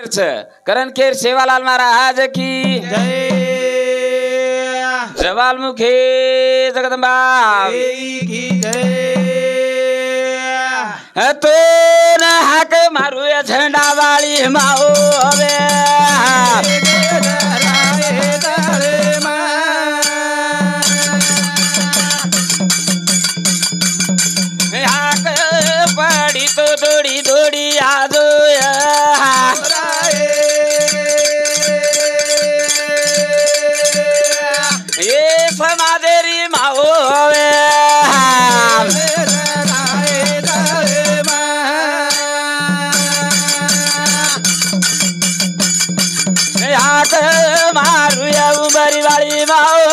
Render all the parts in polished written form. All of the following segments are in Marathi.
करण केर सेवालाल महाराज की जय जवाल मुखे जगदंबा की जय तो न हाक मारू या झंडा वाली माओ हवे हाक पड़ी तो दौड़ी दौड़ी आजो ये समादेरी माओ हवे मारू या उमरी वाली माओ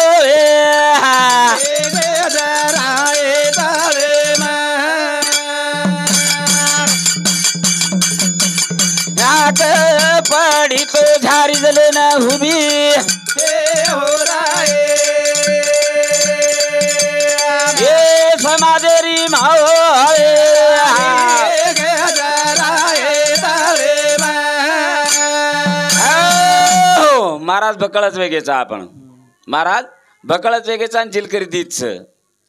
पड़ी तो झाड़ी जले न हुबी ये समादेरी माओ महाराज बकळच वेगेचा आपण महाराज बकळच वेगेचा आणि जिल करी दीच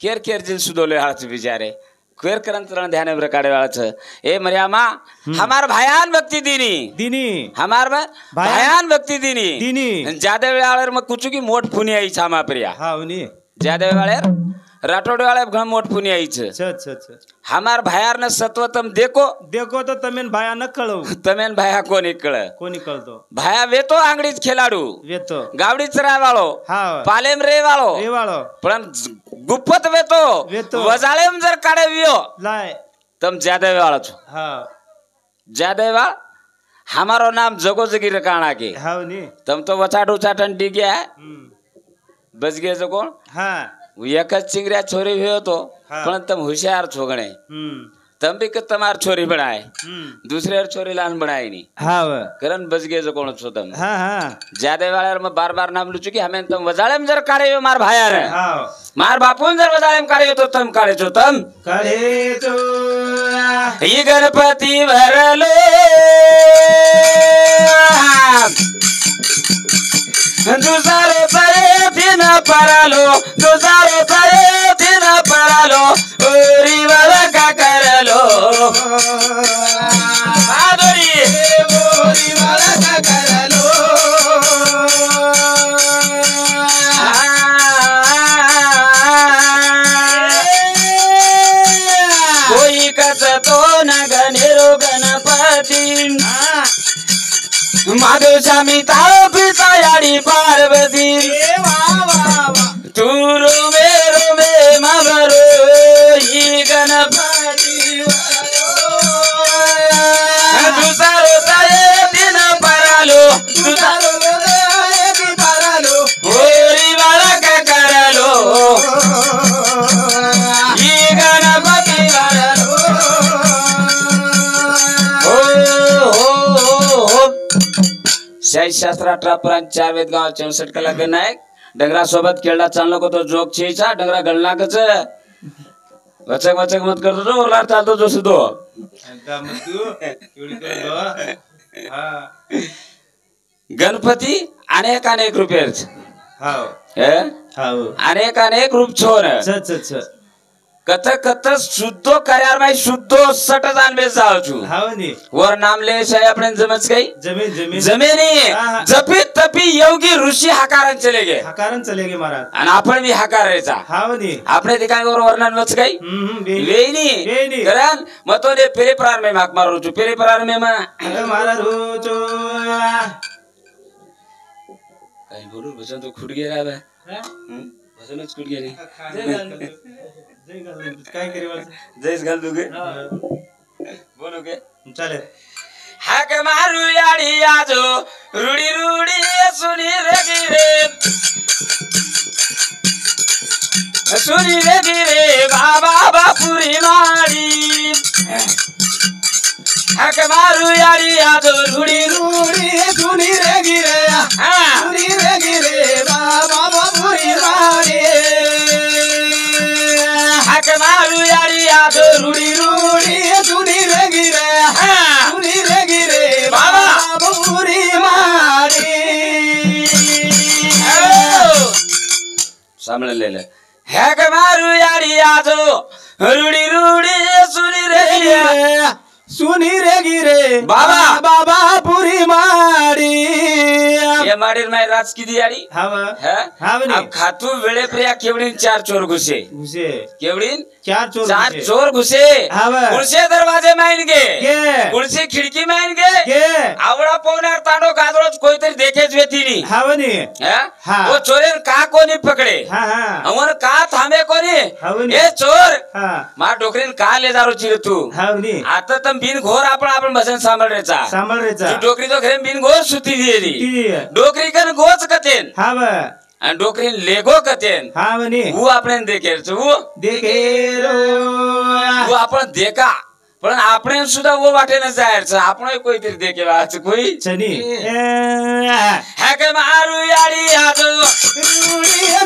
केर केर जिल सुदोले हाच बिचारे केर करंतरण ध्यान वर काढे वाळच ए मर्यामा हमार भायान भक्ति दीनी दिनी हमार भायान भक्ति दीनी दिनी ज्यादा वेळावर मग कुछ की मोठ फुनी आई छामा प्रिया हा उनी ज्यादा वेळावर राठोड वाले घण मोठ फुनी आई छ हमार भायार न सत्वतम देखो देखो तो तमेन भाया न कळव तमेन भाया कोणी कळतो भाया वेतो आंगडीच खेळाडू वेतो गावडीच रावाळो हा पालेम रेवाळो पण गुप्पत वेतो वजाळेम जर काढवियो लाय तम ज्यादा वेळाच हा ज्यादा वेळ हमारो नाम जगो जगी रकाणा के हा उनी तम तो वचाडू चाटन डिग्या बच गए जो कोण हा एकच चिंगऱ्या छोरी हुयो तो पण तम होशियार छोगणे तम भी तमार छोरी बनाए दूसरे छोरी लान बनाए नहीं हाँ करण बच गए जो कौन छो तम हाँ हाँ ज्यादा वाले में बार बार नाम लू चुकी हमें तम वजाले में जर काढ़े हो मार भाया रे मार बापून जर वजाले में काढ़े हो तो तम काढ़े चो ये गणपति भरलो दुसारो तये दिन परालो दुसारो तये दिन परालो ओरी वाला का करलो माधुरी ओरी वाला का करलो कोई कस तो न गनेरो गणपति माधव स्वामी तापिता याडी पार्वती तू रोमे मगरो ही गणपति दुसारो तये दिन परालो दुसारो दिन परालो होरी वाला का करलो ही गणपति वरलो शास्त्र 18 पुराण 4 वेद गाव 64 कलाक नायक डंगरा सोबत खेळला चाललो को तो जोक छेचा डंगरा गळला कच वचक वचक मत करतो तो ओलार चालतो जो सुदो गणपती अनेक अनेक रूपेच हाव हाव अनेक अनेक रूप छोर कथ कथ शुद्धो कर्यार में शुद्धो सट जान बे जाओ छु हावनी वर नाम ले शय अपने जमच गई जमीन जमीनी जपी तपी योगी ऋषी हकारण चले गए महाराज आणि आपण भी हकारायचा हावनी आपने ठिकाणी वर वर्णन वच गई वेनी कारण मतो ने पेरे प्राण में माक मारू छु पेरे प्राण में मारा रोचो काही बोलू भजन तो खुट गेला बे भजनच खुट गेले काय करी जैस घाल दोगे बोलो के चले हाक मारू याडी आजो रुडी रुडी सुनी रे गिरे बाबा बापुरी माडी हाक मारू याडी आजो रुडी रुडी सुनी रे गिरे बाबा बापुरी माडी हाक मारू याडी आजो रुडी रुडी सुनी रे गिरे बाबा सांभाळलेलं हे ग मारू याडी आजो रुडी रुडी सुनी रे सुनी रे गिरे बाबा बाबा पुरी मारी ये माडीर माय राज किती याडी हाव अब खातू वेळे प्रिया केवडीन 4 चोर घुसे केवडीन 4 चोर घुसे गुळशे दरवाजे माइन गे गुळशे खिडकी माइन गे आवडा पवनार तांडो गादरोच कोईतरी देखेच वेतीनी हावनी वो चोरेन का कोणी पकडे अमर का थांबे कोणी ए चोर मा डोकरीन का ले दारू चिर तू हावनी आता तम बिन घोर आपण बसन सांभाळरेचा डोकरी तो घरे बिन घोर सुती दिली डोकरी कन गोच कतेन आणि डोकरीन लेगो कतेन वो आपण देखेर वो वो आपण देखा पण आपण सुद्धा वो वाटेन जायचं आपण कोईतरी देखे वाच कोई चनी है के मारू याडी आजो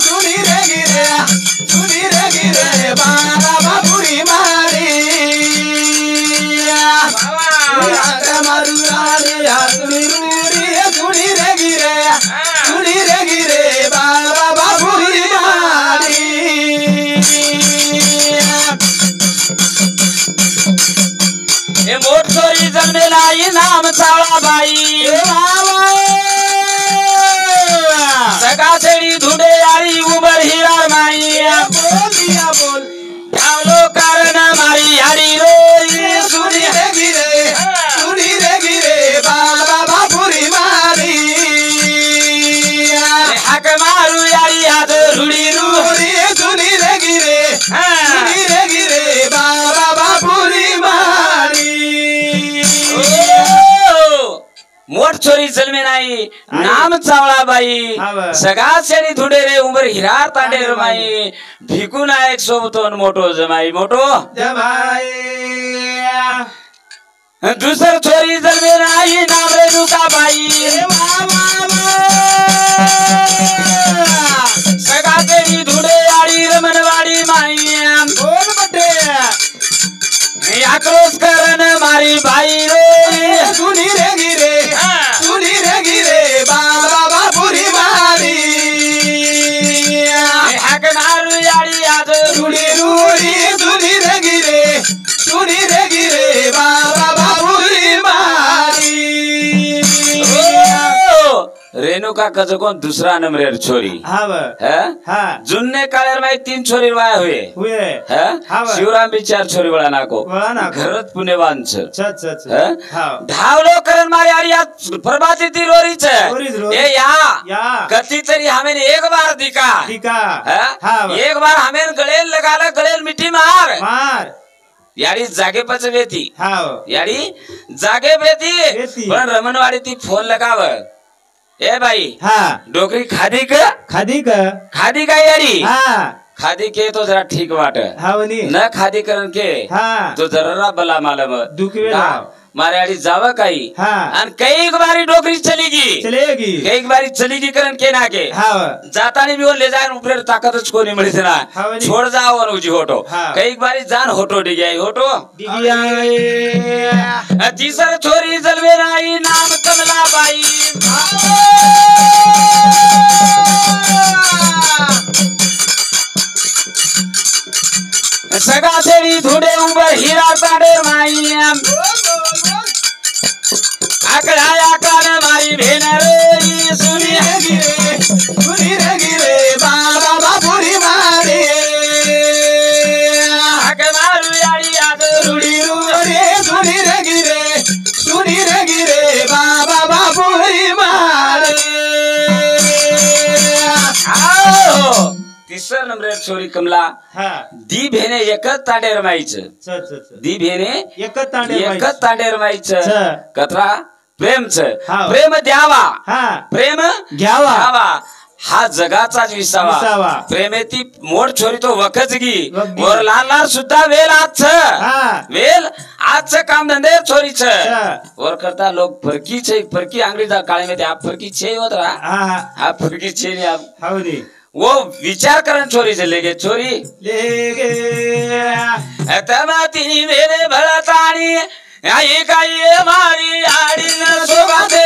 सुनी रे गिरे बाबा पुरी मारी मारू सुनी रे गिरे बाबा पुरी मारी ए मोठ चोरी जन्मेला नाम चावळा बाई सगा सेडी धुडे यारी उबर हिरार माई बोल धावलो कारण मारी यारी रोई सुनी रे गिरे बाबा पुरी मारी हाक मारू यारी आज रुडी रुडी सुनी रे गिरे बाबा पुरी मारी मोठ चोरी जन्मे नाही नाम चावळा बाई सगा शेणी धुडे रे उंबर हिरार तांडे रे माई भिकू नायक सोबतोन मोठो जमाई मोठो जमाई दुसर चोरी जन्मे नाही नाम रे दुका बाई सगा शेणी धुडे आडी रमणवाडी माई बोल बटे आक्रोश करन मारी बाई रे सुनी रे गिरे बाबा पुरी मारी हाक मारू याडी आज सुनी रे गिरे बाबा पुरी मारी रेणुका कज कोण दुसरा नंबर छोरी जुन्ने काळेर माई 3 छोरी वाया हुए शिवराम बी 4 छोरी वळा नाको घरत पुणेवांच धावलो करन मारी आरिया प्रभाती ती रोरीच ए या गति तरी हमें एक बार दिखा एक बार हमें गळेल लगाला गळेल मिठी मार याडी जागे पच वेती याडी जागे वेती पण रमणवाडी ती फोन लगाव ए भाई डोकरी खादी का यारी खादी के तो जरा ठीक वाट न खादी करन के तो जरा बला मालम मारे आड़ी जावा काई अन कई बारी डोकरी चलेगी कई बारी चलेगी करन के ना के जाता नहीं भी वो ले जाए ऊपर ताकत को नहीं मिली ना छोड़ जाओ और उजी होटो कई बारी जान होटो डिगी होटो तीसर छोरी जलवे नाई नाम कमला बाई सगा सेड़ी धुडे उबर हीरा ताडे माई आकड़ाया कान मारी भेन रे सुनी रे गिरे बाबा पुरी मारी आक मारू याडी आज रुडी सुनी रे गिरे बाबा पुरी मारी तिसर नंबर छोरी कमला दी भेने एकच तांडे रमाईच दी भेने एकच तांडे रमाईच कथरा प्रेमच प्रेम द्यावा प्रेम घ्यावा हा जगाचाच विसावा प्रेमेती मोठ छोरी तो वखजगी वर लाल सुद्धा वेल आजच काम धंदे छोरीच वर करता लोक फरकी अंगडी काळे में आप फरकी छे होत हा फरकी छे ने आप वो विचार करन छोरी से लेगे छोरी तमाती मेरे भड़तानी आई काये मारी आड़ी न शोभा दे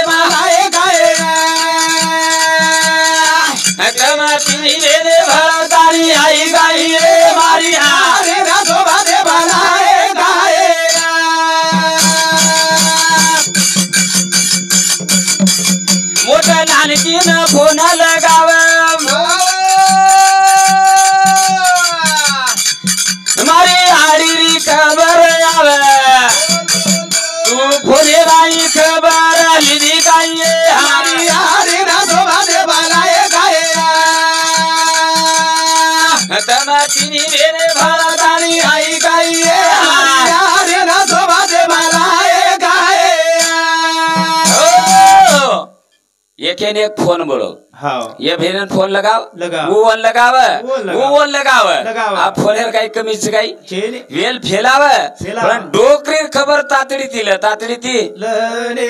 तमाती मेरे भड़ता आई गाइए मारी अरे ना शोभा दे बनाए गाए मोठ्या नानकीनं फोन लगाव मारी आडीरी खबर आवे तू फोने राई खबर लिदी गाइए हमारी अरे ना शोभा दे बनाए गाए तमाचिनी मेरे भारतानी आई गाइए अरे ना शोभा दे बनाए गाए एक ने एक फोन बोलो हाँ ये भेरन फोन लगाव लगाव. वो वन लगाव वो लगाव. वो वन लगाव लगाव. आप फोनेर काही कमीच काही चेने वेल फेलाव फेलाव. पण डोकरी खबर तातडी दिलं तातडी ती लने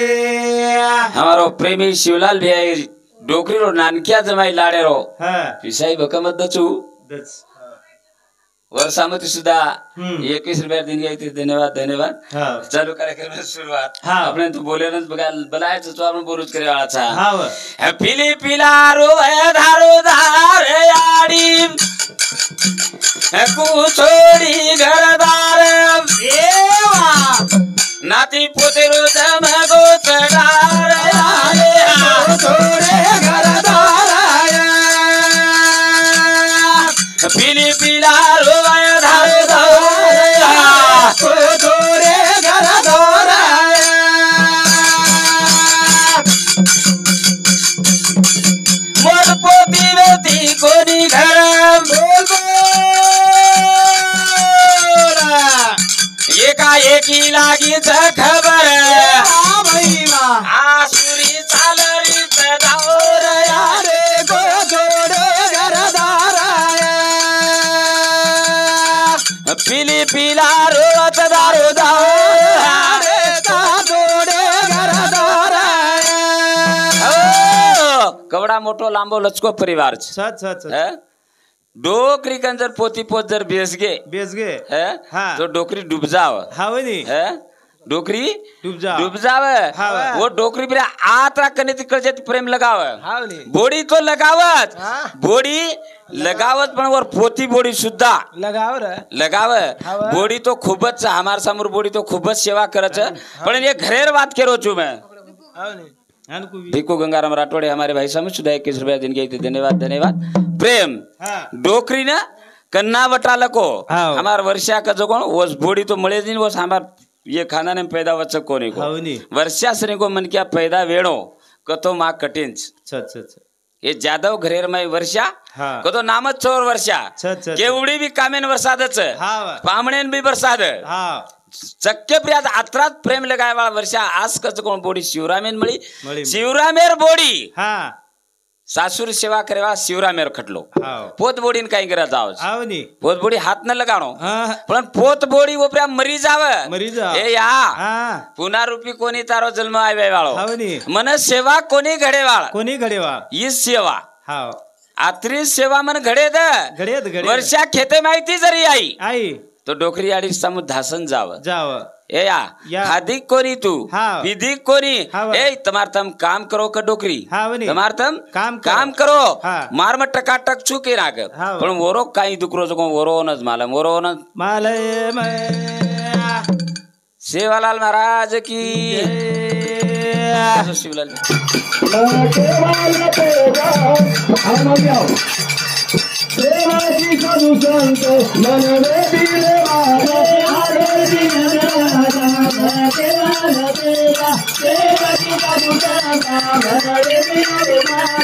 हमारो प्रेमी शिवलाल भैया डोकरी रो नानक्या जमाई लाडे रो हाँ पिसाई भकमत दचू दस वर्षामध्ये सुद्धा हम्म. 21 रुपये दिन घ्यायचे धन्यवाद धन्यवाद हाँ चालू कार्यक्रमाची सुरुवात हा. आपण तू बोलेनच बघायला बलायचं तो आपण बोलूच करे वाळाचा हाँ पिली पिला रोय धारो धार याडी कुछोडी घरदार एवा नाती पोते रोज मगोत डार थोड़े घरदार पिली पिला रोय धारो धार थोड़े घरदार मोर पोती वेती कोणी घर एकाएकी लागीच खबर आसुरी चालरीच दावर अरे गो थोड़े घरदार पिली पिला रोत दारू दावर अरे थोड़े घरदार कवडा मोठो लांबो लचको परिवार सच सच डोकरी कंजर पोती पोत जर बेस गे बेस गे हाँ. तो डोकरी डूब जाव हावनी डोकरी डूब जा डूब जाव हाव. वो डोकरी बिरा आत्रा कने तिकडे प्रेम लगाव हावनी बोडी तो लगावत हाँ. बोडी लगावत पण वर पोती बोडी सुद्धा लगाव रे लगाव हाव. बोडी तो खूबच हमार समोर बोडी तो खूबच सेवा करच पण ये घरेर बात करो छु मैं हावनी अनकु भिक्कू गंगाराम राठौड़े हमारे भाई साहब सुधा 21 रुपया दिन के धन्यवाद धन्यवाद प्रेम हाँ डोकरी ना कन्ना बटा लको हाव. हमार वर्षा का जो कौन वो बोडी तो मळे दिन वो हमार ये खाना ने पैदा वच कोने को हावनी वर्षा सने को मन क्या पैदा वेणो कतो मा कठिन सच सच ये जादव घरेर माई वर्षा हाँ कतो नामच चोर वर्षा सच सच केवडी भी कामेन वरसादच हाँ पामणेन भी वरसाद हाँ चक्के प्रियात आत्रात प्रेम लगाय वाला वर्षा आज कच कोण बोडी शिवरामेन मळी मळी. शिवरामेर बोडी हाँ सासुर सेवा करेवा शिवरामेर खटलो हाँ पोत बोडीन काही करा जाव हावनी पोत बोडी हात न लगाणो हाँ पण पोत बोडी वो प्रिया मरी जाव मरीजा ए या हाँ पुन्हा रूपी कोणी तारो जन्म आवे वाळो हावनी मन सेवा कोणी घडे वाळ कोणी घडेवा ही सेवा हाव आत्री सेवा मन घडे द घडेत घडे वर्षा खेते माहिती जरी आई आई तो डोकरी आडी समु धासन जाव जाव ए या या. हादिक कोणी तू हाँ. विधिक कोणी हाँ. ए तमार तम काम करो का डोकरी हावनी तमार तम काम करो. काम करो हाँ. मार मट टकाटक छुके राग हाँ. पण वोरो काही दुकरो जो वोरो नज मालम वोरो न मालय सेवालाल महाराज की शिवलाल देवाची साधू संत मनवे दिले देवाची साधू संत मनवे दिले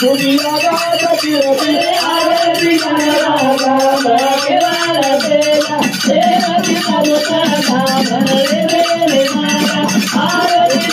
दुनिया राजा की रवि आरती राजा भगवान देला तेरी करुणा नाम रे माया आरती